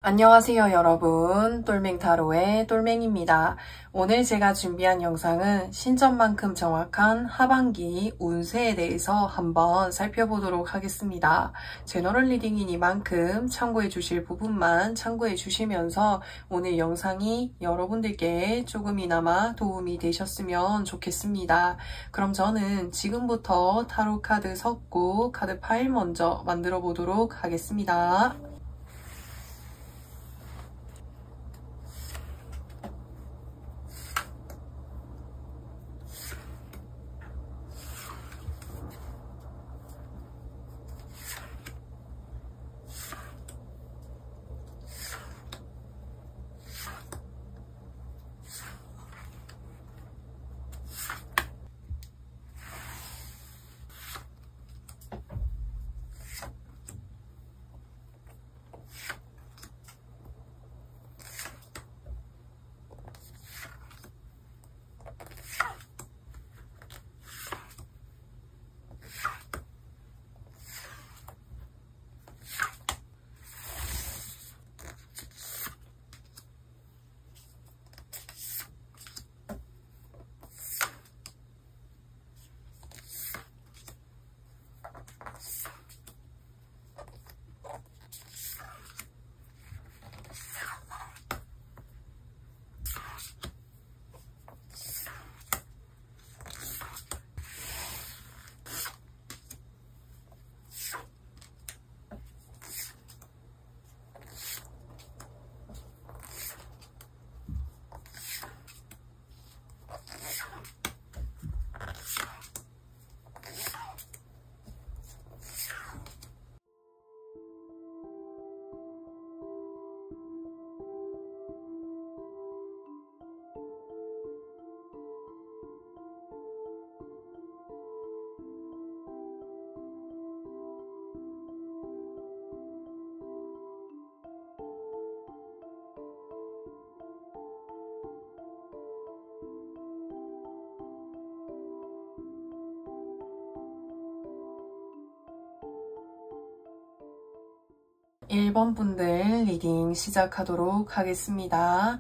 안녕하세요 여러분, 똘맹타로의 똘맹입니다. 오늘 제가 준비한 영상은 신점만큼 정확한 하반기 운세에 대해서 한번 살펴보도록 하겠습니다. 제너럴 리딩이니만큼 참고해 주실 부분만 참고해 주시면서 오늘 영상이 여러분들께 조금이나마 도움이 되셨으면 좋겠습니다. 그럼 저는 지금부터 타로 카드 섞고 카드 파일 먼저 만들어 보도록 하겠습니다. 일 번 분들 리딩 시작하도록 하겠습니다.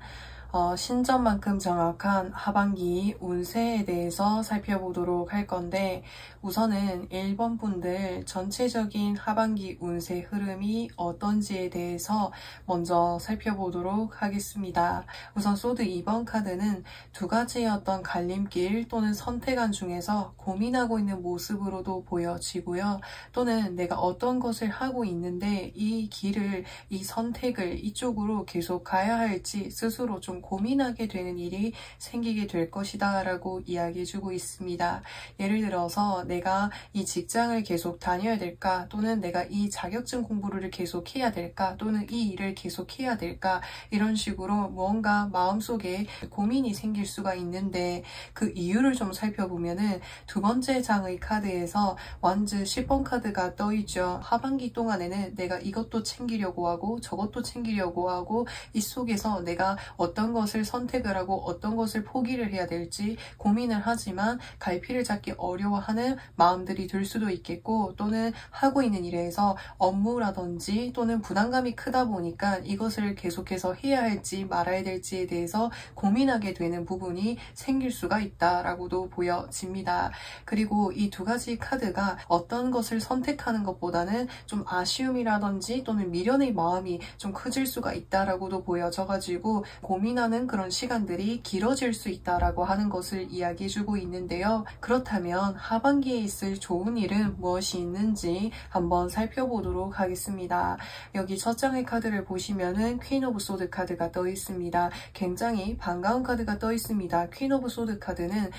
신점만큼 정확한 하반기 운세에 대해서 살펴보도록 할 건데, 우선은 1번 분들 전체적인 하반기 운세 흐름이 어떤지에 대해서 먼저 살펴보도록 하겠습니다. 우선 소드 2번 카드는 두 가지의 어떤 갈림길 또는 선택안 중에서 고민하고 있는 모습으로도 보여지고요. 또는 내가 어떤 것을 하고 있는데 이 길을, 이 선택을 이쪽으로 계속 가야 할지 스스로 좀 고민하게 되는 일이 생기게 될 것이다 라고 이야기해주고 있습니다. 예를 들어서 내가 이 직장을 계속 다녀야 될까, 또는 내가 이 자격증 공부를 계속 해야 될까, 또는 이 일을 계속 해야 될까, 이런 식으로 무언가 마음속에 고민이 생길 수가 있는데, 그 이유를 좀 살펴보면은 두 번째 장의 카드에서 완즈 10번 카드가 떠있죠. 하반기 동안에는 내가 이것도 챙기려고 하고 저것도 챙기려고 하고 이 속에서 내가 어떤 것을 선택을 하고 어떤 것을 포기를 해야 될지 고민을 하지만 갈피를 잡기 어려워하는 마음들이 들 수도 있겠고, 또는 하고 있는 일에서 업무라든지 또는 부담감이 크다 보니까 이것을 계속해서 해야 할지 말아야 될지에 대해서 고민하게 되는 부분이 생길 수가 있다라고도 보여집니다. 그리고 이 두 가지 카드가 어떤 것을 선택하는 것보다는 좀 아쉬움이라든지 또는 미련의 마음이 좀 커질 수가 있다라고도 보여져가지고 고민하는 그런 시간들이 길어질 수 있다라고 하는 것을 이야기해주고 있는데요. 그렇다면 하반기에 있을 좋은 일은 무엇이 있는지 한번 살펴보도록 하겠습니다. 여기 첫 장의 카드를 보시면은 퀸 오브 소드 카드가 떠 있습니다. 굉장히 반가운 카드가 떠 있습니다. 퀸 오브 소드 카드는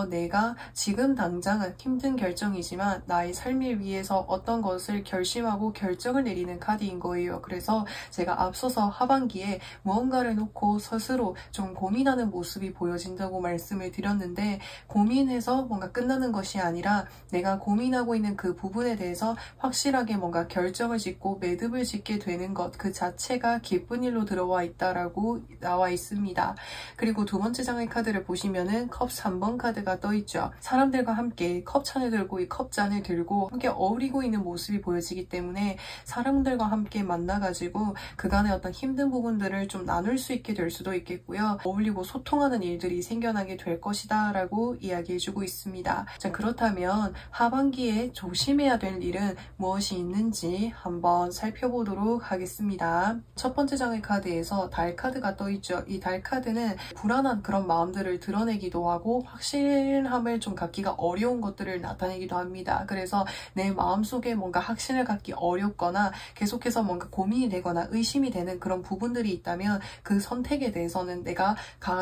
내가 지금 당장은 힘든 결정이지만 나의 삶을 위해서 어떤 것을 결심하고 결정을 내리는 카드인 거예요. 그래서 제가 앞서서 하반기에 무언가를 놓고 스스로 스스로 좀 고민하는 모습이 보여진다고 말씀을 드렸는데, 고민해서 뭔가 끝나는 것이 아니라 내가 고민하고 있는 그 부분에 대해서 확실하게 뭔가 결정을 짓고 매듭을 짓게 되는 것 그 자체가 기쁜 일로 들어와 있다라고 나와 있습니다. 그리고 두 번째 장의 카드를 보시면은 컵 3번 카드가 떠 있죠. 사람들과 함께 컵잔을 들고 이 컵잔을 들고 함께 어우리고 있는 모습이 보여지기 때문에 사람들과 함께 만나가지고 그간의 어떤 힘든 부분들을 좀 나눌 수 있게 될 수도 있겠고요. 어울리고 소통하는 일들이 생겨나게 될 것이다 라고 이야기해주고 있습니다. 자, 그렇다면 하반기에 조심해야 될 일은 무엇이 있는지 한번 살펴보도록 하겠습니다. 첫 번째 장의 카드에서 달 카드가 떠 있죠. 이 달 카드는 불안한 그런 마음들을 드러내기도 하고 확실함을 좀 갖기가 어려운 것들을 나타내기도 합니다. 그래서 내 마음속에 뭔가 확신을 갖기 어렵거나 계속해서 뭔가 고민이 되거나 의심이 되는 그런 부분들이 있다면 그 선택에 대해서는 내가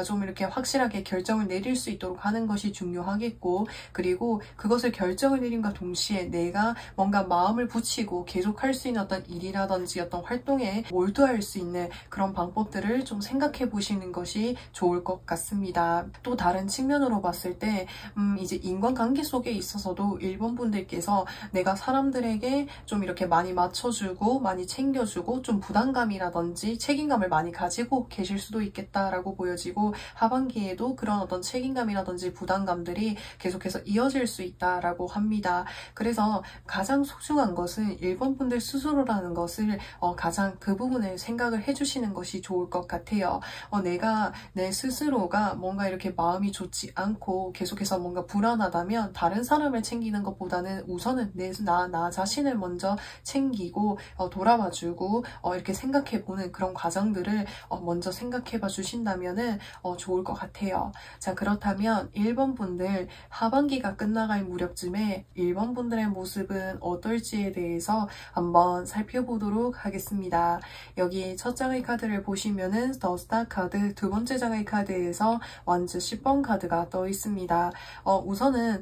좀 이렇게 확실하게 결정을 내릴 수 있도록 하는 것이 중요하겠고, 그리고 그것을 결정을 내림과 동시에 내가 뭔가 마음을 붙이고 계속할 수 있는 어떤 일이라든지 어떤 활동에 몰두할 수 있는 그런 방법들을 좀 생각해 보시는 것이 좋을 것 같습니다. 또 다른 측면으로 봤을 때 이제 인간관계 속에 있어서도 1번 분들께서 내가 사람들에게 좀 이렇게 많이 맞춰주고 많이 챙겨주고 좀 부담감이라든지 책임감을 많이 가지고 계실 수도 있겠다라고 보여지고, 하반기에도 그런 어떤 책임감이라든지 부담감들이 계속해서 이어질 수 있다라고 합니다. 그래서 가장 소중한 것은 1번 분들 스스로라는 것을 가장 그 부분을 생각을 해주시는 것이 좋을 것 같아요. 내가 내 스스로가 뭔가 이렇게 마음이 좋지 않고 계속해서 뭔가 불안하다면 다른 사람을 챙기는 것보다는 우선은 나 자신을 먼저 챙기고 돌아봐주고 이렇게 생각해보는 그런 과정들을 먼저 생각해봐 주신다면은 좋을 것 같아요. 자, 그렇다면 1번 분들 하반기가 끝나갈 무렵쯤에 1번 분들의 모습은 어떨지에 대해서 한번 살펴보도록 하겠습니다. 여기 첫 장의 카드를 보시면은 더 스타 카드, 두 번째 장의 카드에서 완즈 10번 카드가 떠 있습니다. 우선은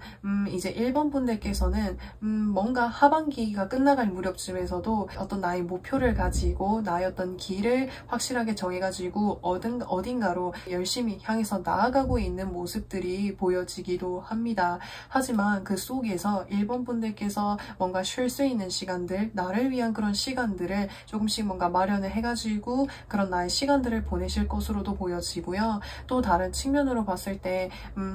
이제 1번 분들께서는 뭔가 하반기가 끝나갈 무렵쯤에서도 어떤 나의 목표를 가지고 나의 어떤 길을 확실하게 정해가지고 어딘가로 열심히 향해서 나아가고 있는 모습들이 보여지기도 합니다. 하지만 그 속에서 1번 분들께서 뭔가 쉴 수 있는 시간들, 나를 위한 그런 시간들을 조금씩 뭔가 마련을 해가지고 그런 나의 시간들을 보내실 것으로도 보여지고요. 또 다른 측면으로 봤을 때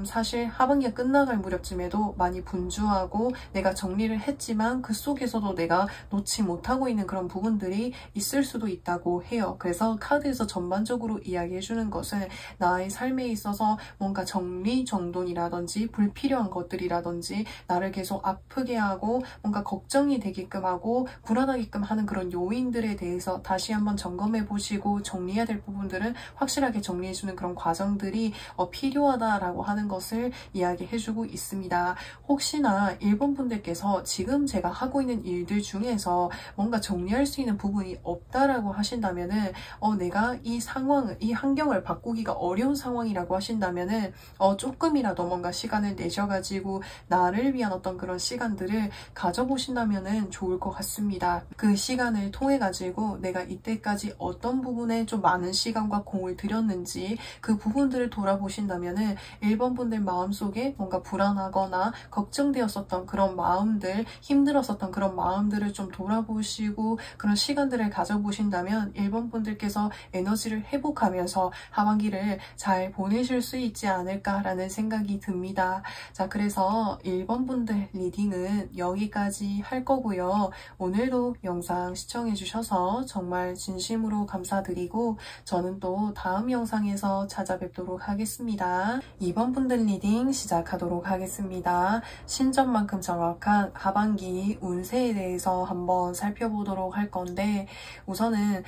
사실 하반기가 끝나갈 무렵쯤에도 많이 분주하고 내가 정리를 했지만 그 속에서도 내가 놓지 못하고 있는 그런 부분들이 있을 수도 있다고 해요. 그래서 카드에서 전반적으로 이야기해주는 것은 나의 삶에 있어서 뭔가 정리정돈이라든지 불필요한 것들이라든지 나를 계속 아프게 하고 뭔가 걱정이 되게끔 하고 불안하게끔 하는 그런 요인들에 대해서 다시 한번 점검해 보시고 정리해야 될 부분들은 확실하게 정리해주는 그런 과정들이 필요하다라고 하는 것을 이야기해주고 있습니다. 혹시나 1번 분들께서 지금 제가 하고 있는 일들 중에서 뭔가 정리할 수 있는 부분이 없다라고 하신다면은 내가 이 상황을, 이 환경을 바꾸기가 어려운 상황이라고 하신다면은 조금이라도 뭔가 시간을 내셔가지고 나를 위한 어떤 그런 시간들을 가져보신다면은 좋을 것 같습니다. 그 시간을 통해 가지고 내가 이때까지 어떤 부분에 좀 많은 시간과 공을 들였는지 그 부분들을 돌아보신다면은 1번 분들 마음속에 뭔가 불안하거나 걱정되었었던 그런 마음들, 힘들었었던 그런 마음들을 좀 돌아보시고 그런 시간들을 가져보신다면 1번 분들께서 에너지를 회복하면서 하반기를 잘 보내실 수 있지 않을까라는 생각이 듭니다. 자, 그래서 1번 분들 리딩은 여기까지 할 거고요. 오늘도 영상 시청해주셔서 정말 진심으로 감사드리고 저는 또 다음 영상에서 찾아뵙도록 하겠습니다. 2번 분들 리딩 시작하도록 하겠습니다. 신점만큼 정확한 하반기 운세에 대해서 한번 살펴보도록 할 건데, 우선은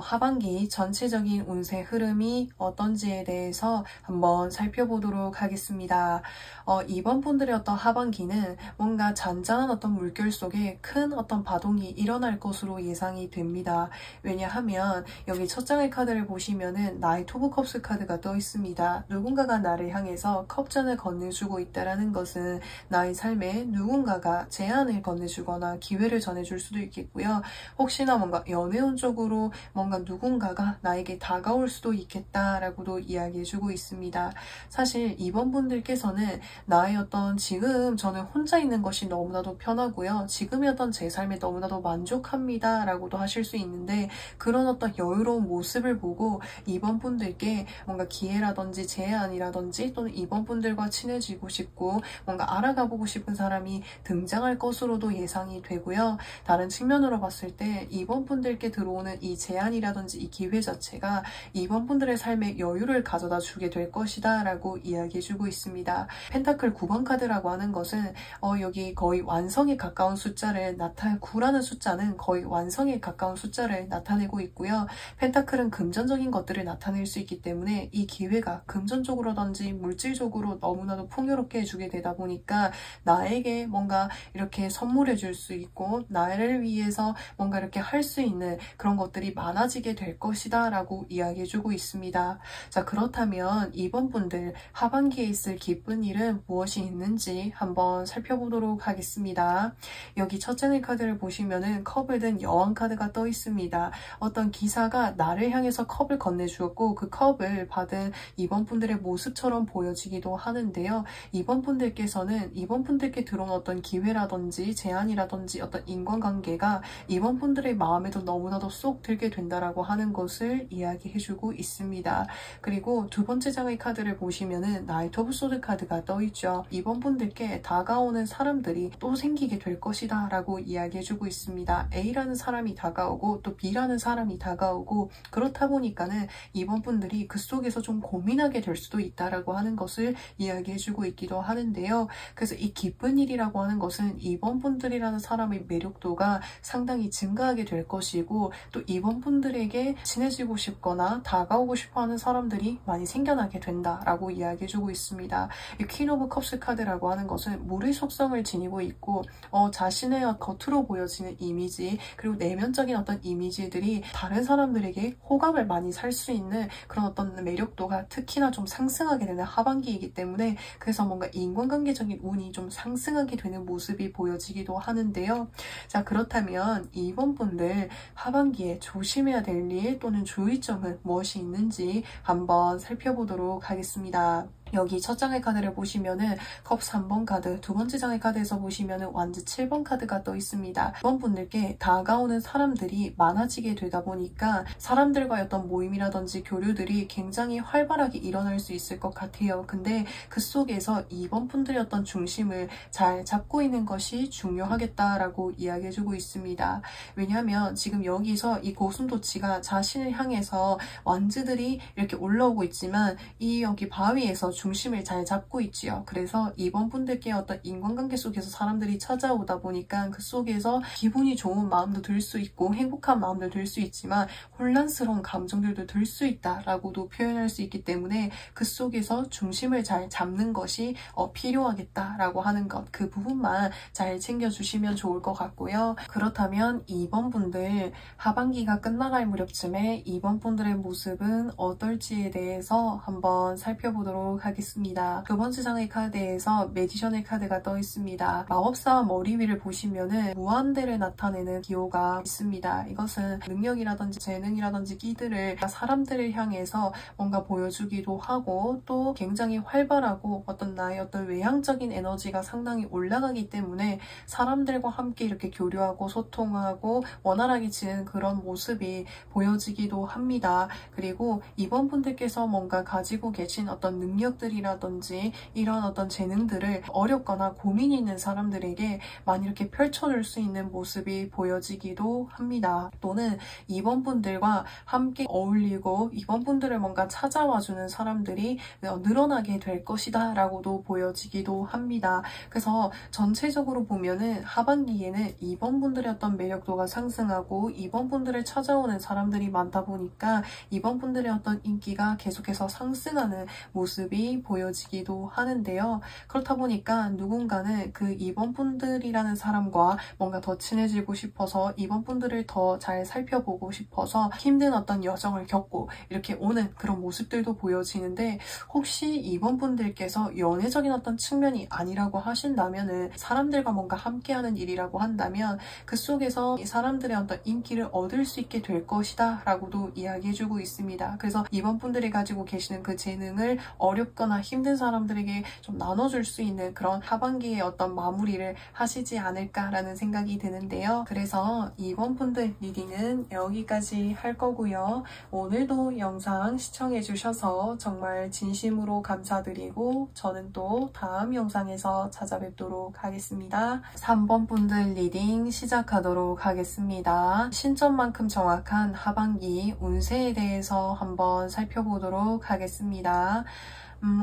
하반기 전체적인 운세 흐름이 어떤지에 대해서 한번 살펴보도록 하겠습니다. 2번 분들의 어떤 하반기는 뭔가 잔잔한 어떤 물결 속에 큰 어떤 바동이 일어날 것으로 예상이 됩니다. 왜냐하면 여기 첫 장의 카드를 보시면은 나이트 오브 컵스 카드가 떠 있습니다. 누군가가 나를 향해서 컵잔을 건네주고 있다라는 것은 나의 삶에 누군가가 제안을 건네주거나 기회를 전해줄 수도 있겠고요. 혹시나 뭔가 연애운 쪽으로 뭔가 누군가가 나에게 다가올 수도 수도 있겠다라고도 이야기해주고 있습니다. 사실 이번 분들께서는 나의 어떤 지금 저는 혼자 있는 것이 너무나도 편하고요. 지금의 어떤 제 삶에 너무나도 만족합니다 라고도 하실 수 있는데, 그런 어떤 여유로운 모습을 보고 이번 분들께 뭔가 기회라든지 제안이라든지 또는 이번 분들과 친해지고 싶고 뭔가 알아가보고 싶은 사람이 등장할 것으로도 예상이 되고요. 다른 측면으로 봤을 때 이번 분들께 들어오는 이 제안이라든지 이 기회 자체가 이번 분들의 삶에 여유를 가져다 주게 될 것이다 라고 이야기해주고 있습니다. 펜타클 9번 카드라고 하는 것은 여기 거의 완성에 가까운 숫자를 9라는 숫자는 거의 완성에 가까운 숫자를 나타내고 있고요. 펜타클은 금전적인 것들을 나타낼 수 있기 때문에 이 기회가 금전적으로든지 물질적으로 너무나도 풍요롭게 해주게 되다 보니까 나에게 뭔가 이렇게 선물해 줄 수 있고 나를 위해서 뭔가 이렇게 할 수 있는 그런 것들이 많아지게 될 것이다 라고 이야기해주고 있습니다. 자, 그렇다면 이번 분들 하반기에 있을 기쁜 일은 무엇이 있는지 한번 살펴보도록 하겠습니다. 여기 첫 장의 카드를 보시면은 컵을 든 여왕 카드가 떠 있습니다. 어떤 기사가 나를 향해서 컵을 건네주었고 그 컵을 받은 이번 분들의 모습처럼 보여지기도 하는데요. 이번 분들께서는 이번 분들께 들어온 어떤 기회라든지 제안이라든지 어떤 인간관계가 이번 분들의 마음에도 너무나도 쏙 들게 된다라고 하는 것을 이야기해주고 있습니다. 그리고 두 번째 장의 카드를 보시면은 나이트 오브 소드 카드가 떠있죠. 이번 분들께 다가오는 사람들이 또 생기게 될 것이다 라고 이야기해주고 있습니다. A라는 사람이 다가오고 또 B라는 사람이 다가오고, 그렇다 보니까는 이번 분들이 그 속에서 좀 고민하게 될 수도 있다라고 하는 것을 이야기해주고 있기도 하는데요. 그래서 이 기쁜 일이라고 하는 것은 이번 분들이라는 사람의 매력도가 상당히 증가하게 될 것이고, 또 이번 분들에게 친해지고 싶거나 다가오고 싶어하는 사람들이 많이 생겨나게 된다라고 이야기해주고 있습니다. 이 퀸 오브 컵스 카드라고 하는 것은 물의 속성을 지니고 있고 자신의 겉으로 보여지는 이미지 그리고 내면적인 어떤 이미지들이 다른 사람들에게 호감을 많이 살 수 있는 그런 어떤 매력도가 특히나 좀 상승하게 되는 하반기이기 때문에, 그래서 뭔가 인간관계적인 운이 좀 상승하게 되는 모습이 보여지기도 하는데요. 자, 그렇다면 이번 분들 하반기에 조심해야 될 일 또는 주의점은 무엇이 있는지 한번 살펴보도록 하겠습니다. 여기 첫 장의 카드를 보시면은 컵 3번 카드, 두 번째 장의 카드에서 보시면은 완즈 7번 카드가 떠 있습니다. 이번 분들께 다가오는 사람들이 많아지게 되다 보니까 사람들과의 어떤 모임이라든지 교류들이 굉장히 활발하게 일어날 수 있을 것 같아요. 근데 그 속에서 이번 분들의 어떤 중심을 잘 잡고 있는 것이 중요하겠다라고 이야기해주고 있습니다. 왜냐하면 지금 여기서 이 고슴도치가 자신을 향해서 완즈들이 이렇게 올라오고 있지만 이 여기 바위에서 중심을 잘 잡고 있지요. 그래서 이번 분들께 어떤 인간관계 속에서 사람들이 찾아오다 보니까 그 속에서 기분이 좋은 마음도 들 수 있고 행복한 마음도 들 수 있지만 혼란스러운 감정들도 들 수 있다라고도 표현할 수 있기 때문에 그 속에서 중심을 잘 잡는 것이 필요하겠다라고 하는 것, 그 부분만 잘 챙겨주시면 좋을 것 같고요. 그렇다면 이번 분들 하반기가 끝나갈 무렵쯤에 이번 분들의 모습은 어떨지에 대해서 한번 살펴보도록 하겠습니다. 두 번째 장의 카드에서 매지션의 카드가 떠 있습니다. 마법사 머리 위를 보시면은 무한대를 나타내는 기호가 있습니다. 이것은 능력이라든지 재능이라든지 끼들을 사람들을 향해서 뭔가 보여주기도 하고 또 굉장히 활발하고 나의 어떤 외향적인 에너지가 상당히 올라가기 때문에 사람들과 함께 이렇게 교류하고 소통하고 원활하게 지내는 그런 모습이 보여지기도 합니다. 그리고 이번 분들께서 뭔가 가지고 계신 어떤 능력들이라든지 이런 어떤 재능들을 어렵거나 고민이 있는 사람들에게 많이 이렇게 펼쳐줄 수 있는 모습이 보여지기도 합니다. 또는 이번 분들과 함께 어울리고 이번 분들을 뭔가 찾아와주는 사람들이 늘어나게 될 것이다 라고도 보여지기도 합니다. 그래서 전체적으로 보면은 하반기에는 이번 분들의 어떤 매력도가 상승하고 이번 분들을 찾아오는 사람들이 많다 보니까 이번 분들의 어떤 인기가 계속해서 상승하는 모습이 모습들이 보여지기도 하는데요. 그렇다 보니까 누군가는 그 2번 분들이라는 사람과 뭔가 더 친해지고 싶어서 2번 분들을 더 잘 살펴보고 싶어서 힘든 어떤 여정을 겪고 이렇게 오는 그런 모습들도 보여지는데, 혹시 2번 분들께서 연애적인 어떤 측면이 아니라고 하신다면은, 사람들과 뭔가 함께하는 일이라고 한다면 그 속에서 이 사람들의 어떤 인기를 얻을 수 있게 될 것이다 라고도 이야기해주고 있습니다. 그래서 2번 분들이 가지고 계시는 그 재능을 어렵거나 힘든 사람들에게 좀 나눠줄 수 있는 그런 하반기의 어떤 마무리를 하시지 않을까라는 생각이 드는데요. 그래서 2번 분들 리딩은 여기까지 할 거고요. 오늘도 영상 시청해주셔서 정말 진심으로 감사드리고, 저는 또 다음 영상에서 찾아뵙도록 하겠습니다. 3번 분들 리딩 시작하도록 하겠습니다. 신점만큼 정확한 하반기 운세에 대해서 한번 살펴보도록 하겠습니다.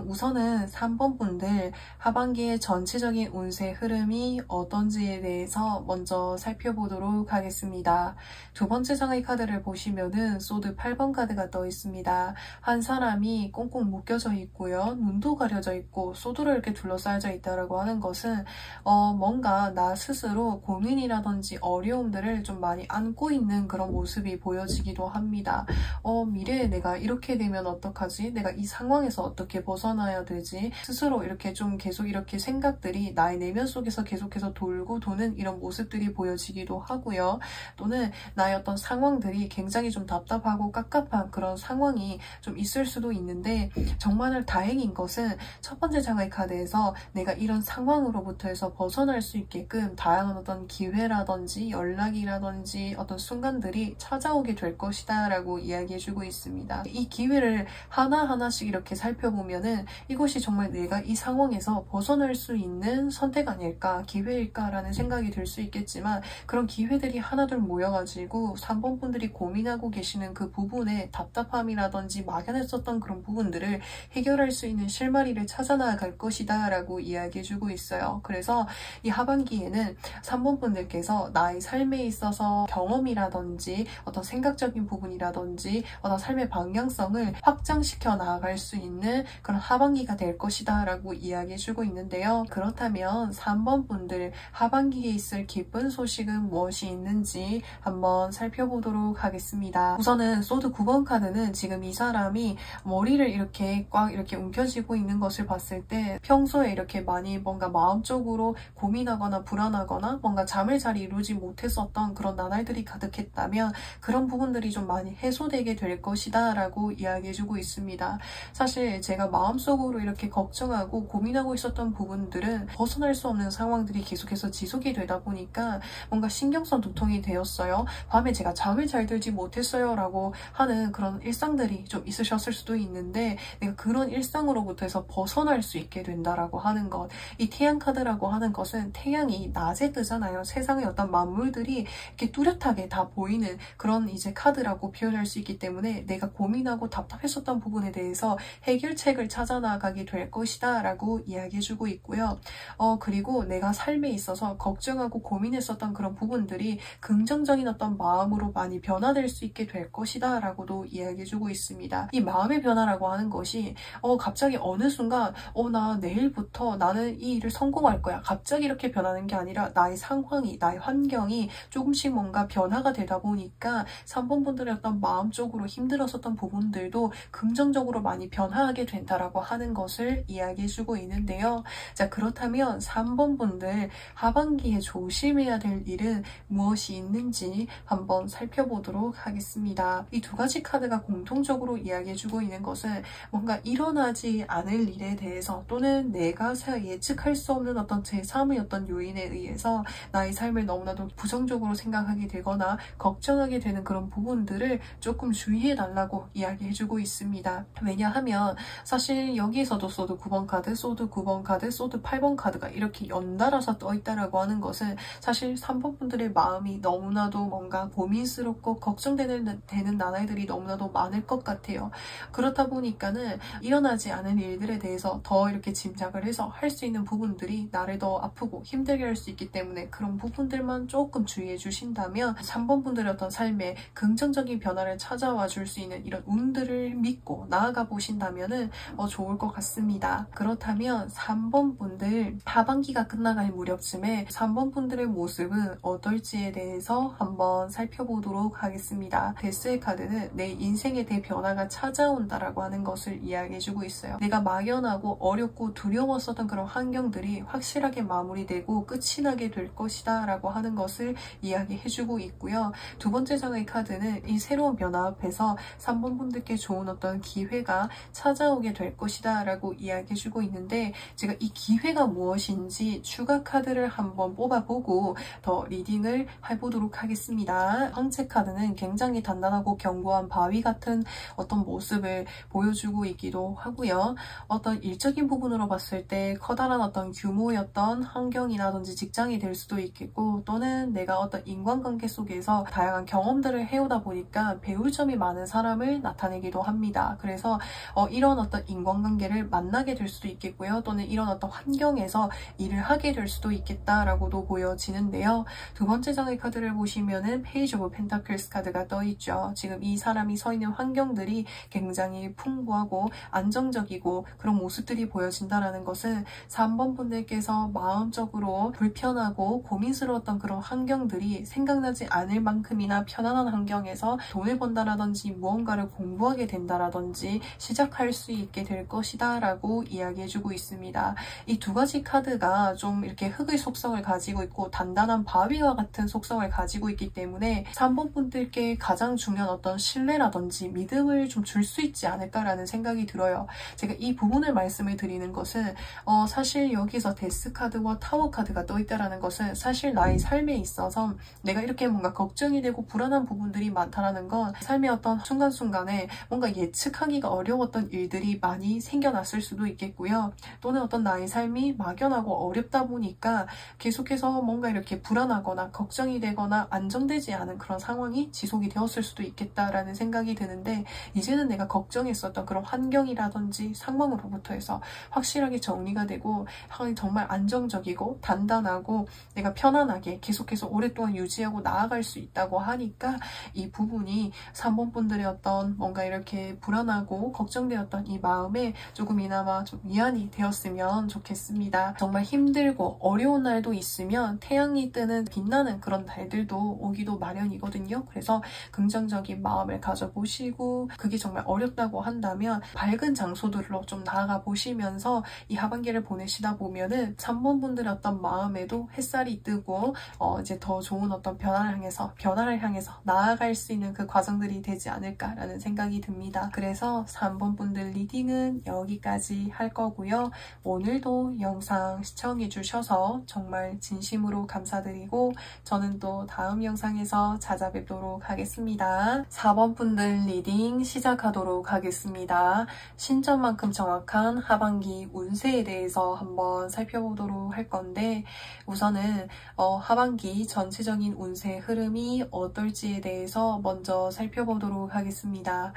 우선은 3번 분들 하반기의 전체적인 운세 흐름이 어떤지에 대해서 먼저 살펴보도록 하겠습니다. 두 번째 장의 카드를 보시면은 소드 8번 카드가 떠 있습니다. 한 사람이 꽁꽁 묶여져 있고요. 눈도 가려져 있고 소드로 이렇게 둘러싸여져 있다라고 하는 것은 뭔가 나 스스로 고민이라든지 어려움들을 좀 많이 안고 있는 그런 모습이 보여지기도 합니다. 미래에 내가 이렇게 되면 어떡하지? 내가 이 상황에서 어떻게 벗어나야 되지? 스스로 이렇게 좀 계속 이렇게 생각들이 나의 내면 속에서 계속해서 돌고 도는 이런 모습들이 보여지기도 하고요. 또는 나의 어떤 상황들이 굉장히 좀 답답하고 깝깝한 그런 상황이 좀 있을 수도 있는데, 정말 다행인 것은 첫 번째 장의 카드에서 내가 이런 상황으로부터 해서 벗어날 수 있게끔 다양한 어떤 기회라든지 연락이라든지 어떤 순간들이 찾아오게 될 것이다 라고 이야기해주고 있습니다. 이 기회를 하나하나씩 이렇게 살펴보면 이것이 정말 내가 이 상황에서 벗어날 수 있는 선택 아닐까, 기회일까라는 생각이 들 수 있겠지만, 그런 기회들이 하나둘 모여가지고 3번 분들이 고민하고 계시는 그 부분에 답답함이라든지 막연했었던 그런 부분들을 해결할 수 있는 실마리를 찾아 나갈 것이다 라고 이야기해주고 있어요. 그래서 이 하반기에는 3번 분들께서 나의 삶에 있어서 경험이라든지 어떤 생각적인 부분이라든지 어떤 삶의 방향성을 확장시켜 나아갈 수 있는 그런 하반기가 될 것이다 라고 이야기해주고 있는데요. 그렇다면 3번 분들 하반기에 있을 기쁜 소식은 무엇이 있는지 한번 살펴보도록 하겠습니다. 우선은 소드 9번 카드는 지금 이 사람이 머리를 이렇게 꽉 이렇게 움켜쥐고 있는 것을 봤을 때, 평소에 이렇게 많이 뭔가 마음적으로 고민하거나 불안하거나 뭔가 잠을 잘 이루지 못했었던 그런 나날들이 가득했다면 그런 부분들이 좀 많이 해소되게 될 것이다 라고 이야기해주고 있습니다. 사실 제가 마음속으로 이렇게 걱정하고 고민하고 있었던 부분들은 벗어날 수 없는 상황들이 계속해서 지속이 되다 보니까 뭔가 신경성 두통이 되었어요. 밤에 제가 잠을 잘 들지 못했어요 라고 하는 그런 일상들이 좀 있으셨을 수도 있는데, 내가 그런 일상으로부터 해서 벗어날 수 있게 된다라고 하는 것. 이 태양 카드라고 하는 것은 태양이 낮에 뜨잖아요. 세상의 어떤 만물들이 이렇게 뚜렷하게 다 보이는 그런 이제 카드라고 표현할 수 있기 때문에, 내가 고민하고 답답했었던 부분에 대해서 해결책을 찾아 나가게 될 것이다 라고 이야기해주고 있고요. 그리고 내가 삶에 있어서 걱정하고 고민했었던 그런 부분들이 긍정적인 어떤 마음으로 많이 변화될 수 있게 될 것이다 라고도 이야기해주고 있습니다. 이 마음의 변화라고 하는 것이 갑자기 어느 순간 나 내일부터 나는 이 일을 성공할 거야, 갑자기 이렇게 변하는 게 아니라 나의 상황이, 나의 환경이 조금씩 뭔가 변화가 되다 보니까 3번 분들의 어떤 마음적으로 힘들었었던 부분들도 긍정적으로 많이 변화하게 된다라고 하는 것을 이야기해주고 있는데요. 자, 그렇다면 3번 분들 하반기에 조심해야 될 일은 무엇이 있는지 한번 살펴보도록 하겠습니다. 이 두 가지 카드가 공통적으로 이야기해주고 있는 것은 뭔가 일어나지 않을 일에 대해서, 또는 내가 예측할 수 없는 어떤 제3의 어떤 요인에 의해서 나의 삶을 너무나도 부정적으로 생각하게 되거나 걱정하게 되는 그런 부분들을 조금 주의해달라고 이야기해주고 있습니다. 왜냐하면 사실 여기에서도 소드 9번 카드, 소드 9번 카드, 소드 8번 카드가 이렇게 연달아서 떠있다라고 하는 것은 사실 3번 분들의 마음이 너무나도 뭔가 고민스럽고 걱정되는 나날들이 너무나도 많을 것 같아요. 그렇다 보니까는 일어나지 않은 일들에 대해서 더 이렇게 짐작을 해서 할 수 있는 부분들이 나를 더 아프고 힘들게 할 수 있기 때문에, 그런 부분들만 조금 주의해 주신다면 3번 분들의 어떤 삶에 긍정적인 변화를 찾아와 줄 수 있는 이런 운들을 믿고 나아가 보신다면은 좋을 것 같습니다. 그렇다면 3번 분들 하반기가 끝나갈 무렵쯤에 3번 분들의 모습은 어떨지에 대해서 한번 살펴보도록 하겠습니다. 데스의 카드는 내 인생에 대해 변화가 찾아온다라고 하는 것을 이야기해주고 있어요. 내가 막연하고 어렵고 두려웠었던 그런 환경들이 확실하게 마무리되고 끝이 나게 될 것이다 라고 하는 것을 이야기해주고 있고요. 두 번째 장의 카드는 이 새로운 변화 앞에서 3번 분들께 좋은 어떤 기회가 찾아오게 될 것이다 라고 이야기해주고 있는데, 제가 이 기회가 무엇인지 추가 카드를 한번 뽑아보고 더 리딩을 해보도록 하겠습니다. 황제 카드는 굉장히 단단하고 견고한 바위 같은 어떤 모습을 보여주고 있기도 하고요. 어떤 일적인 부분으로 봤을 때 커다란 어떤 규모였던 환경이라든지 직장이 될 수도 있겠고, 또는 내가 어떤 인간관계 속에서 다양한 경험들을 해오다 보니까 배울 점이 많은 사람을 나타내기도 합니다. 그래서 이런 어떤 인간관계를 만나게 될 수도 있겠고요. 또는 이런 어떤 환경에서 일을 하게 될 수도 있겠다라고도 보여지는데요. 두 번째 장의 카드를 보시면은 페이지 오브 펜타클스 카드가 떠있죠. 지금 이 사람이 서 있는 환경들이 굉장히 풍부하고 안정적이고 그런 모습들이 보여진다라는 것은 3번 분들께서 마음적으로 불편하고 고민스러웠던 그런 환경들이 생각나지 않을 만큼이나 편안한 환경에서 돈을 번다라든지 무언가를 공부하게 된다라든지 시작할 수 있게 될 것이다 라고 이야기해주고 있습니다. 이 두 가지 카드가 좀 이렇게 흙의 속성을 가지고 있고 단단한 바위와 같은 속성을 가지고 있기 때문에 3번 분들께 가장 중요한 어떤 신뢰라든지 믿음을 좀 줄 수 있지 않을까라는 생각이 들어요. 제가 이 부분을 말씀을 드리는 것은 사실 여기서 데스 카드와 타워 카드가 떠있다라는 것은 사실 나의 삶에 있어서 내가 이렇게 뭔가 걱정이 되고 불안한 부분들이 많다라는 건 삶의 어떤 순간순간에 뭔가 예측하기가 어려웠던 일들이 많이 생겨났을 수도 있겠고요. 또는 어떤 나의 삶이 막연하고 어렵다 보니까 계속해서 뭔가 이렇게 불안하거나 걱정이 되거나 안정되지 않은 그런 상황이 지속이 되었을 수도 있겠다라는 생각이 드는데, 이제는 내가 걱정했었던 그런 환경이라든지 상황으로부터 해서 확실하게 정리가 되고 정말 안정적이고 단단하고 내가 편안하게 계속해서 오랫동안 유지하고 나아갈 수 있다고 하니까 이 부분이 3번 분들의 어떤 뭔가 이렇게 불안하고 걱정되었던 이 마음에 조금이나마 좀 위안이 되었으면 좋겠습니다. 정말 힘들고 어려운 날도 있으면 태양이 뜨는 빛나는 그런 날들도 오기도 마련이거든요. 그래서 긍정적인 마음을 가져보시고, 그게 정말 어렵다고 한다면 밝은 장소들로 좀 나아가 보시면서 이 하반기를 보내시다 보면은 3번 분들의 어떤 마음에도 햇살이 뜨고 이제 더 좋은 어떤 변화를 향해서 나아갈 수 있는 그 과정들이 되지 않을까라는 생각이 듭니다. 그래서 3번 분들 리딩은 여기까지 할 거고요. 오늘도 영상 시청해 주셔서 정말 진심으로 감사드리고 저는 또 다음 영상에서 찾아뵙도록 하겠습니다. 4번 분들 리딩 시작하도록 하겠습니다. 신점만큼 정확한 하반기 운세에 대해서 한번 살펴보도록 할 건데, 우선은 하반기 전체적인 운세 흐름이 어떨지에 대해서 먼저 살펴보도록 하겠습니다.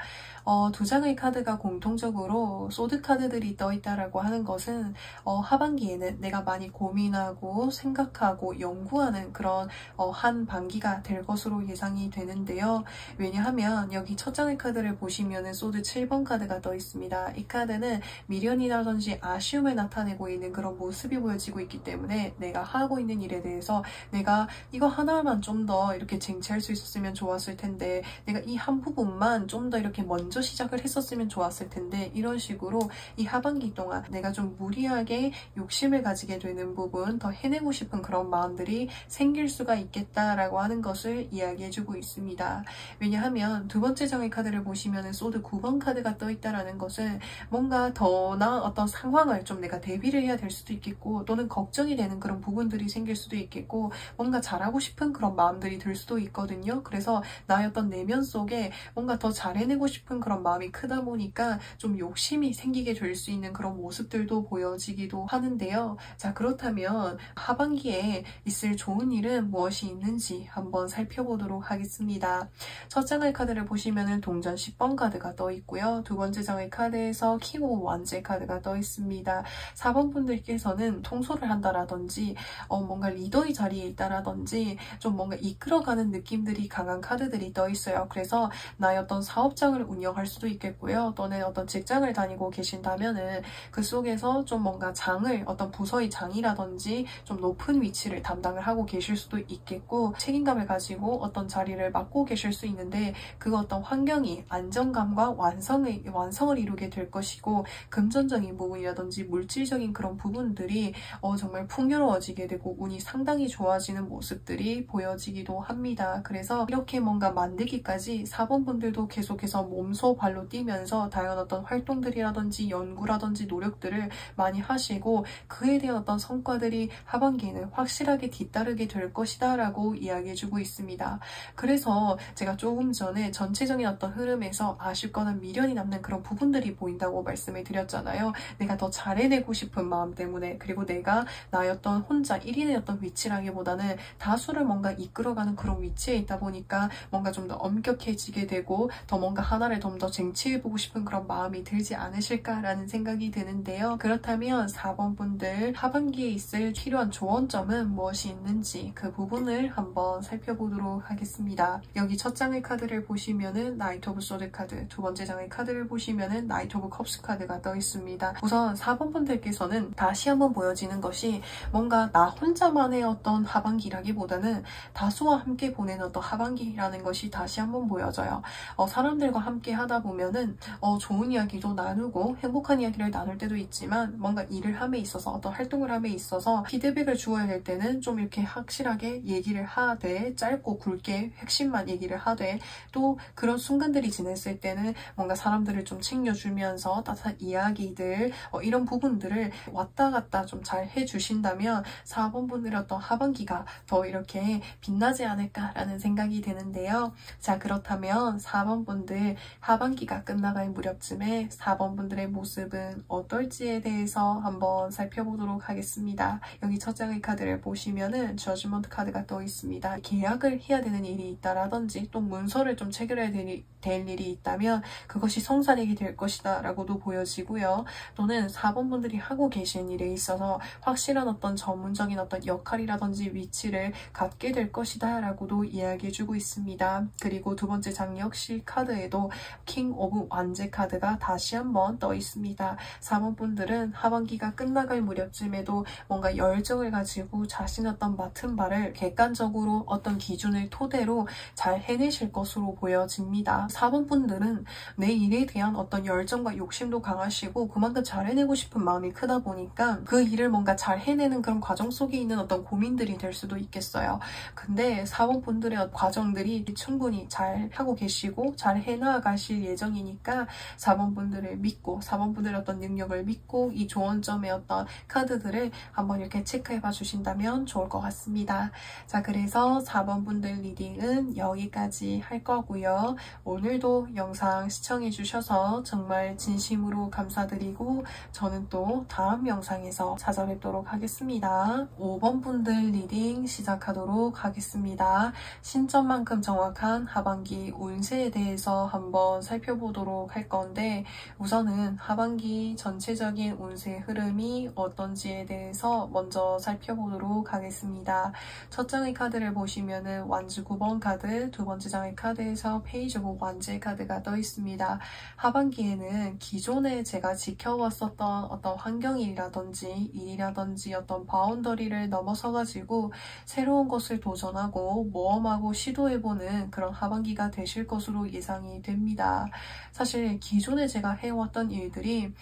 두 장의 카드가 공통적으로 소드 카드들이 떠있다라고 하는 것은 하반기에는 내가 많이 고민하고 생각하고 연구하는 그런 한 반기가 될 것으로 예상이 되는데요. 왜냐하면 여기 첫 장의 카드를 보시면은 소드 7번 카드가 떠 있습니다. 이 카드는 미련이라든지 아쉬움을 나타내고 있는 그런 모습이 보여지고 있기 때문에 내가 하고 있는 일에 대해서 내가 이거 하나만 좀 더 이렇게 쟁취할 수 있었으면 좋았을 텐데, 내가 이 한 부분만 좀 더 이렇게 먼저 시작을 했었으면 좋았을 텐데, 이런 식으로 이 하반기 동안 내가 좀 무리하게 욕심을 가지게 되는 부분, 더 해내고 싶은 그런 마음들이 생길 수가 있겠다라고 하는 것을 이야기해주고 있습니다. 왜냐하면 두 번째 장의 카드를 보시면 소드 9번 카드가 떠있다라는 것은 뭔가 더 나은 어떤 상황을 좀 내가 대비를 해야 될 수도 있겠고, 또는 걱정이 되는 그런 부분들이 생길 수도 있겠고, 뭔가 잘하고 싶은 그런 마음들이 들 수도 있거든요. 그래서 나의 어떤 내면 속에 뭔가 더 잘해내고 싶은 그런 마음이 크다 보니까 좀 욕심이 생기게 될 수 있는 그런 모습들도 보여지기도 하는데요. 자, 그렇다면 하반기에 있을 좋은 일은 무엇이 있는지 한번 살펴보도록 하겠습니다. 첫 장의 카드를 보시면 동전 10번 카드가 떠 있고요. 두 번째 장의 카드에서 킹 오브 완제 카드가 떠 있습니다. 4번 분들께서는 통솔을 한다라든지 뭔가 리더의 자리에 있다라든지 좀 뭔가 이끌어가는 느낌들이 강한 카드들이 떠 있어요. 그래서 나의 어떤 사업장을 운영할 수도 있겠고요. 또는 어떤 직장 직장을 다니고 계신다면은 그 속에서 좀 뭔가 장을, 어떤 부서의 장이라든지 좀 높은 위치를 담당을 하고 계실 수도 있겠고, 책임감을 가지고 어떤 자리를 맡고 계실 수 있는데, 그 어떤 환경이 안정감과 완성을 이루게 될 것이고, 금전적인 부분이라든지 물질적인 그런 부분들이 정말 풍요로워지게 되고 운이 상당히 좋아지는 모습들이 보여지기도 합니다. 그래서 이렇게 뭔가 만들기까지 4번 분들도 계속해서 몸소 발로 뛰면서 다양한 어떤 활동들이라든지 연구라든지 노력들을 많이 하시고, 그에 대한 어떤 성과들이 하반기에는 확실하게 뒤따르게 될 것이다 라고 이야기해주고 있습니다. 그래서 제가 조금 전에 전체적인 어떤 흐름에서 아쉽거나 미련이 남는 그런 부분들이 보인다고 말씀을 드렸잖아요. 내가 더 잘해내고 싶은 마음 때문에, 그리고 내가 나의 어떤 혼자 1인의 어떤 위치라기보다는 다수를 뭔가 이끌어가는 그런 위치에 있다 보니까 뭔가 좀 더 엄격해지게 되고, 더 뭔가 하나를 좀 더 쟁취해보고 싶은 그런 마음이 들지 않으실까라는 생각이 드는데요. 그렇다면 4번 분들 하반기에 있을 필요한 조언점은 무엇이 있는지 그 부분을 한번 살펴보도록 하겠습니다. 여기 첫 장의 카드를 보시면은 나이트 오브 소드 카드, 두 번째 장의 카드를 보시면은 나이트 오브 컵스 카드가 떠 있습니다. 우선 4번 분들께서는 다시 한번 보여지는 것이 뭔가 나 혼자만의 어떤 하반기라기보다는 다수와 함께 보내는 어떤 하반기라는 것이 다시 한번 보여져요. 사람들과 함께 하다 보면은 좋은 이야기도 나누고 행복한 이야기를 나눌 때도 있지만, 뭔가 일을 함에 있어서 어떤 활동을 함에 있어서 피드백을 주어야 될 때는 좀 이렇게 확실하게 얘기를 하되, 짧고 굵게 핵심만 얘기를 하되, 또 그런 순간들이 지냈을 때는 뭔가 사람들을 좀 챙겨주면서 따뜻한 이야기들, 이런 부분들을 왔다 갔다 좀 잘 해주신다면 4번 분들의 어떤 하반기가 더 이렇게 빛나지 않을까라는 생각이 드는데요. 자, 그렇다면 4번 분들 하반기가 끝나갈 무렵쯤에 4번 분들의 모습은 어떨지에 대해서 한번 살펴보도록 하겠습니다. 여기 첫 장의 카드를 보시면은 저지먼트 카드가 떠 있습니다. 계약을 해야 되는 일이 있다라든지 또 문서를 좀 체결해야 될 일이 있다면 그것이 성사되게 될 것이다 라고도 보여지고요. 또는 4번 분들이 하고 계신 일에 있어서 확실한 어떤 전문적인 어떤 역할이라든지 위치를 갖게 될 것이다 라고도 이야기해주고 있습니다. 그리고 두 번째 장 역시 카드에도 킹 오브 완제 카드가 다시 한번 떠 있습니다. 4번 분들은 하반기가 끝나갈 무렵쯤에도 뭔가 열정을 가지고 자신의 어떤 맡은 바를 객관적으로 어떤 기준을 토대로 잘 해내실 것으로 보여집니다. 4번 분들은 내 일에 대한 어떤 열정과 욕심도 강하시고 그만큼 잘 해내고 싶은 마음이 크다 보니까 그 일을 뭔가 잘 해내는 그런 과정 속에 있는 어떤 고민들이 될 수도 있겠어요. 근데 4번 분들의 과정들이 충분히 잘 하고 계시고 잘 해나가실 예정이니까 4번 분들을 믿고, 4번 분들의 어떤 능력을 믿고 이 조언점의 어떤 카드들을 한번 이렇게 체크해 봐 주신다면 좋을 것 같습니다. 자, 그래서 4번 분들 리딩은 여기까지 할 거고요. 오늘도 영상 시청해 주셔서 정말 진심으로 감사드리고 저는 또 다음 영상에서 찾아뵙도록 하겠습니다. 5번 분들 리딩 시작하도록 하겠습니다. 신점만큼 정확한 하반기 운세에 대해서 한번 살펴보도록 할 건데, 우선은 하반기 전체적인 운세 흐름이 어떤지에 대해서 먼저 살펴보도록 하겠습니다. 첫 장의 카드를 보시면은 완주 9번 카드, 두 번째 장의 카드에서 페이지 오브 완제 카드가 떠 있습니다. 하반기에는 기존에 제가 지켜왔었던 어떤 환경이라든지 일이라든지 어떤 바운더리를 넘어서가지고 새로운 것을 도전하고 모험하고 시도해보는 그런 하반기가 되실 것으로 예상이 됩니다. 사실 기존에 제가 해왔던 일들이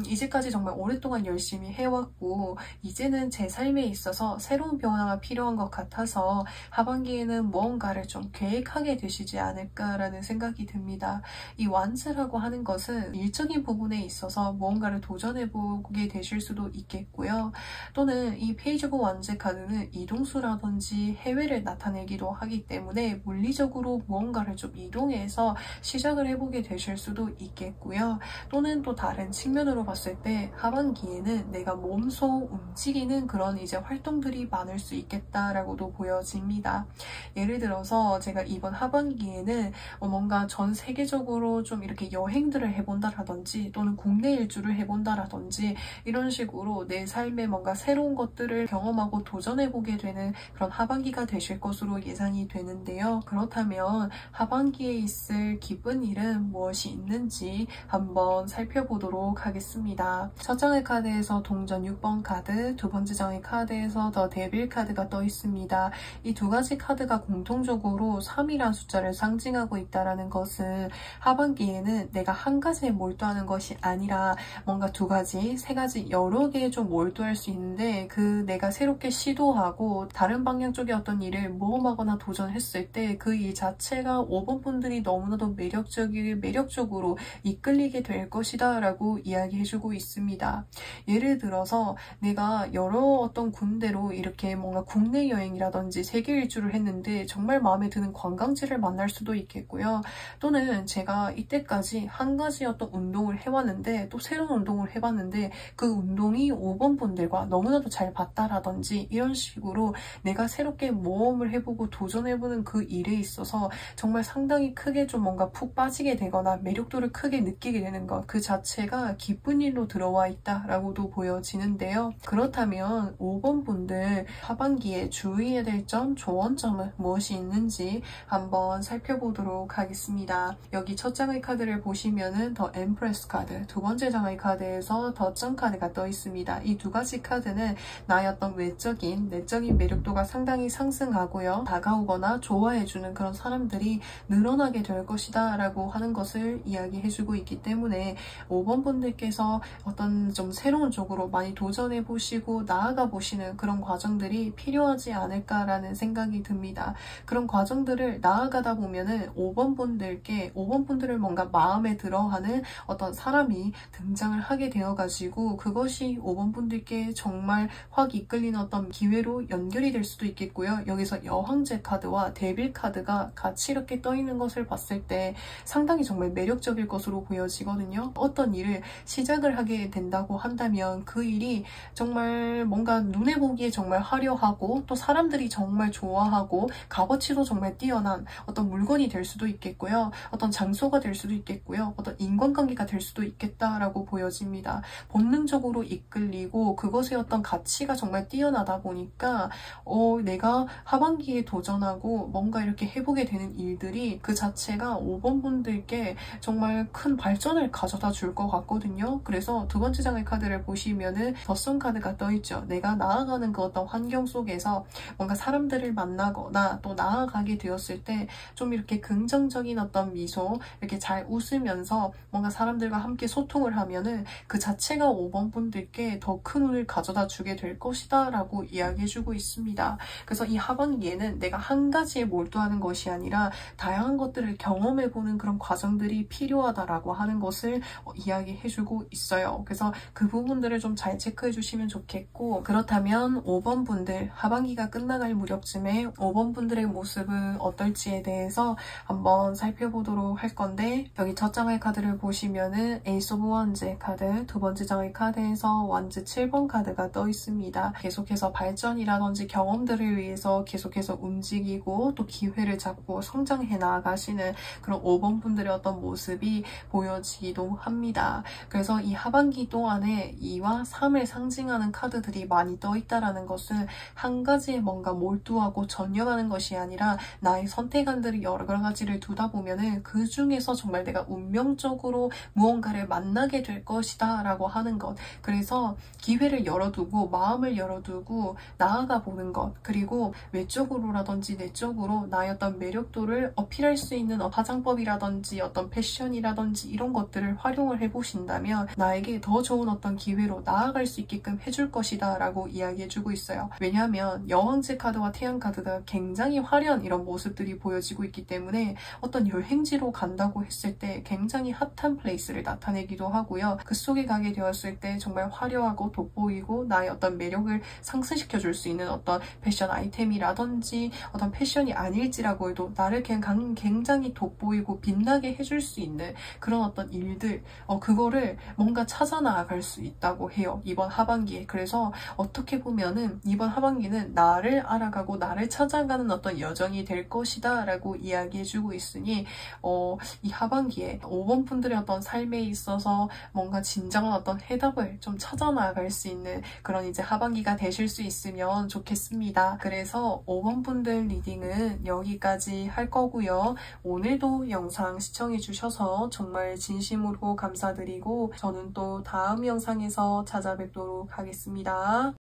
이제까지 정말 오랫동안 열심히 해왔고 이제는 제 삶에 있어서 새로운 변화가 필요한 것 같아서 하반기에는 무언가를 좀 계획하게 되시지 않을까라는 생각이 듭니다. 이 완즈라고 하는 것은 일적인 부분에 있어서 무언가를 도전해보게 되실 수도 있겠고요. 또는 이 페이지 오브 완즈 카드는 이동수라든지 해외를 나타내기도 하기 때문에 물리적으로 무언가를 좀 이동해서 시작을 해보게 되실 수도 있겠고요. 또는 또 다른 측면으로 봤을 때 하반기에는 내가 몸소 움직이는 그런 이제 활동들이 많을 수 있겠다라고도 보여집니다. 예를 들어서 제가 이번 하반기에는 뭔가 전 세계적으로 좀 이렇게 여행들을 해본다라든지 또는 국내 일주를 해본다라든지 이런 식으로 내 삶에 뭔가 새로운 것들을 경험하고 도전해보게 되는 그런 하반기가 되실 것으로 예상이 되는데요. 그렇다면 하반기에 있을 기쁜 일은 무엇이 있는지 한번 한번 살펴보도록 하겠습니다. 첫 장의 카드에서 동전 6번 카드, 두 번째 장의 카드에서 더 데빌 카드가 떠 있습니다. 이 두 가지 카드가 공통적으로 3이란 숫자를 상징하고 있다는 것은 하반기에는 내가 한 가지에 몰두하는 것이 아니라 뭔가 두 가지, 세 가지 여러 개에 좀 몰두할 수 있는데 그 내가 새롭게 시도하고 다른 방향 쪽의 어떤 일을 모험하거나 도전했을 때 그 일 자체가 5번 분들이 너무나도 매력적으로 이끌리게 될 것이다 라고 이야기해주고 있습니다. 예를 들어서 내가 여러 어떤 군데로 이렇게 뭔가 국내 여행이라든지 세계 일주를 했는데 정말 마음에 드는 관광지를 만날 수도 있겠고요. 또는 제가 이때까지 한 가지 어떤 운동을 해왔는데 또 새로운 운동을 해봤는데 그 운동이 5번 분들과 너무나도 잘 봤다라든지 이런 식으로 내가 새롭게 모험을 해보고 도전해보는 그 일에 있어서 정말 상당히 크게 좀 뭔가 푹 빠지게 되거나 매력도를 크게 느끼게 되는 것 그 자체가 기쁜 일로 들어와 있다라고도 보여지는데요. 그렇다면 5번 분들 하반기에 주의해야 될 점, 조언점은 무엇이 있는지 한번 살펴보도록 하겠습니다. 여기 첫 장의 카드를 보시면은 더 엠프레스 카드, 두 번째 장의 카드에서 더 점 카드가 떠 있습니다. 이 두 가지 카드는 나의 어떤 내적인 매력도가 상당히 상승하고요. 다가오거나 좋아해주는 그런 사람들이 늘어나게 될 것이다 라고 하는 것을 이야기해주고 있기 때문에 5번 분들께서 어떤 좀 새로운 쪽으로 많이 도전해보시고 나아가 보시는 그런 과정들이 필요하지 않을까라는 생각이 듭니다. 그런 과정들을 나아가다 보면은 5번 분들을 뭔가 마음에 들어하는 어떤 사람이 등장을 하게 되어가지고 그것이 5번 분들께 정말 확 이끌리는 어떤 기회로 연결이 될 수도 있겠고요. 여기서 여황제 카드와 데빌 카드가 같이 이렇게 떠 있는 것을 봤을 때 상당히 정말 매력적일 것으로 보여지거든요. 어떤 일을 시작을 하게 된다고 한다면 그 일이 정말 뭔가 눈에 보기에 정말 화려하고 또 사람들이 정말 좋아하고 값어치도 정말 뛰어난 어떤 물건이 될 수도 있겠고요. 어떤 장소가 될 수도 있겠고요. 어떤 인간관계가 될 수도 있겠다라고 보여집니다. 본능적으로 이끌리고 그것의 어떤 가치가 정말 뛰어나다 보니까 내가 하반기에 도전하고 뭔가 이렇게 해보게 되는 일들이 그 자체가 5번 분들께 정말 큰 발전을 가져다 줄 것 같거든요. 그래서 두 번째 장의 카드를 보시면은 더선 카드가 떠있죠. 내가 나아가는 그 어떤 환경 속에서 뭔가 사람들을 만나거나 또 나아가게 되었을 때 좀 이렇게 긍정적인 어떤 미소, 이렇게 잘 웃으면서 뭔가 사람들과 함께 소통을 하면은 그 자체가 5번 분들께 더 큰 운을 가져다 주게 될 것이다 라고 이야기해주고 있습니다. 그래서 이 하반기에는 내가 한 가지에 몰두하는 것이 아니라 다양한 것들을 경험해보는 그런 과정들이 필요하다라고 하는 것을 이야기해주고 있어요. 그래서 그 부분들을 좀 잘 체크해주시면 좋겠고, 그렇다면 5번 분들 하반기가 끝나갈 무렵쯤에 5번 분들의 모습은 어떨지에 대해서 한번 살펴보도록 할 건데, 여기 첫 장의 카드를 보시면은 에이스 오브 원즈 카드, 두 번째 장의 카드에서 원즈 7번 카드가 떠 있습니다. 계속해서 발전이라든지 경험들을 위해서 계속해서 움직이고 또 기회를 잡고 성장해 나가시는 그런 5번 분들의 어떤 모습이 보여지기도 합니다. 그래서 이 하반기 동안에 2와 3을 상징하는 카드들이 많이 떠 있다는 것은 한 가지에 뭔가 몰두하고 전념하는 것이 아니라 나의 선택안들이 여러 가지를 두다 보면은 그 중에서 정말 내가 운명적으로 무언가를 만나게 될 것이다 라고 하는 것. 그래서 기회를 열어두고 마음을 열어두고 나아가 보는 것, 그리고 외적으로라든지 내적으로 나의 어떤 매력도를 어필할 수 있는 화장법이라든지 어떤 패션이라든지 이런 것들을 활용을 해보신다면 나에게 더 좋은 어떤 기회로 나아갈 수 있게끔 해줄 것이다 라고 이야기해주고 있어요. 왜냐하면 여왕제 카드와 태양 카드가 굉장히 화려한 이런 모습들이 보여지고 있기 때문에 어떤 여행지로 간다고 했을 때 굉장히 핫한 플레이스를 나타내기도 하고요. 그 속에 가게 되었을 때 정말 화려하고 돋보이고 나의 어떤 매력을 상승시켜줄 수 있는 어떤 패션 아이템이라든지 어떤 패션이 아닐지라고 해도 나를 굉장히 돋보이고 빛나게 해줄 수 있는 그런 어떤 일들, 그거를 뭔가 찾아 나아갈 수 있다고 해요. 이번 하반기에. 그래서 어떻게 보면은 이번 하반기는 나를 알아가고 나를 찾아가는 어떤 여정이 될 것이다 라고 이야기해주고 있으니 이 하반기에 5번 분들의 어떤 삶에 있어서 뭔가 진정한 어떤 해답을 좀 찾아 나아갈 수 있는 그런 이제 하반기가 되실 수 있으면 좋겠습니다. 그래서 5번 분들 리딩은 여기까지 할 거고요. 오늘도 영상 시청해주셔서 정말 진심으로 진심으로 감사드리고 저는 또 다음 영상에서 찾아뵙도록 하겠습니다.